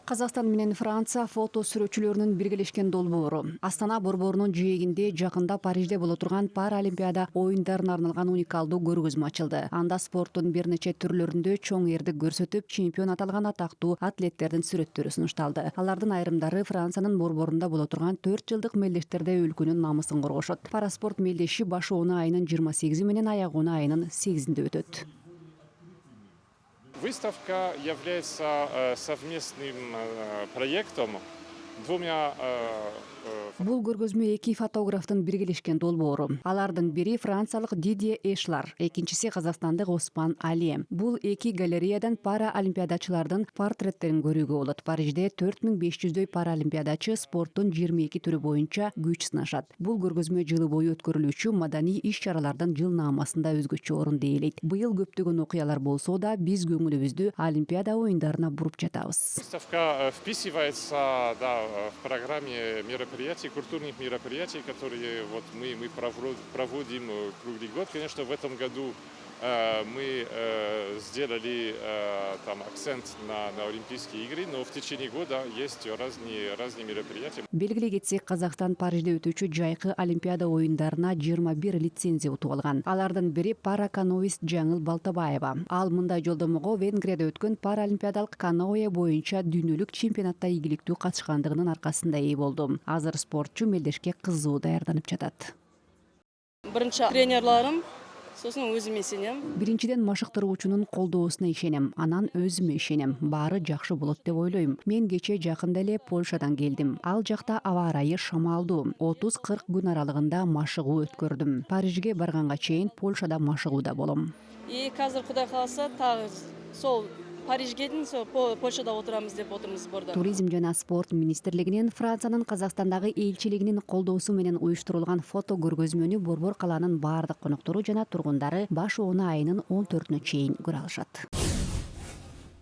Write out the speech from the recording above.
Казакстан менен Франция фото сүрөтчүлөрүнүн биргелешкен долбоору. Астана борборунун жээгинде жакында Парижде боло турган Паралимпиада оюндарына арналган уникалдуу көргөзмө ачылды. Анда спорттун бир нече түрлөрүндө чоң эрдик көрсөтүп, чемпион аталган атактуу атлеттердин сүрөттөрү сунушталды. Алардын айрымдары Франциянын борборунда боло турган 4 жылдык мелдештерде өлкөнүн намысын коргошот. Параспорт мелдеши баш оону айынын 28 менен аяк оону айынын 8-inde өтөт. Выставка является совместным проектом двумя. Бул көргөзмө эки фотографтын биргелешкен долбоору. Алардын бири франциялык Дидье Эшлар, экинчиси казакстандык Осман Али. Бул эки галереядан параолимпиадачылардын портреттерин көрүүгө болот. Парижде 4500дөй параолимпиадачы спорттун 22 түрү боюнча күч сынашат. Бул көргөзмө жылы бою өткөрүлүүчү маданий иш-чаралардын жылнаамасында өзгөчө орунду ээлейт. Быйыл көптөгөн окуялар болсо да, биз көңүлүбүздү Олимпиада оюндарына буруп жатабыз. Выставка вписывается в программе мероприятий, культурных мероприятий, которые мы проводим круглый год. Конечно, в этом году мы сделали акцент на Олимпийские игры, но в течение года есть разные мероприятия. Белгилей кетсек, Казакстан Парижде өтүүчү жайкы Олимпиада оюндарына 21 лицензия утуп алган. Алардын бири параканоист Жаңыл Балтабаева. Ал мындай жолдомого Венгрияда өткөн параолимпиадалык каноэ боюнча дүйнөлүк чемпионатта ийгиликтүү катышкандыгынын аркасында ээ болду. Азыр спортчу мелдешке кызуу даярданып жатат. Биринчи тренерларым, сосын өзүмө сенем. Биринчиден машыктыруучунун колдоосуна ишенем, анан өзүмө ишенем. Баары жакшы болот деп ойлойм. Мен кечээ жакында эле Польшадан келдим. Ал жакта аба ырайы шамалдуу. 30-40 күн аралыгында машыгуу өткөрдүм. Парижге барганга чейин Польшада машыгууда болом. Азыр Кудай кааласа тагы сол Парижге дейин Польшада отурамыз деп отурмуз сбордо. Туризм жана спорт министрлигинин Франциянын Казакстандагы элчилигинин колдоосу менен уюштурулган фото көргөзмөнү борбор калаанын баардык коноктору жана тургундары баш оону айынын 14-нө чейин көрө алышат.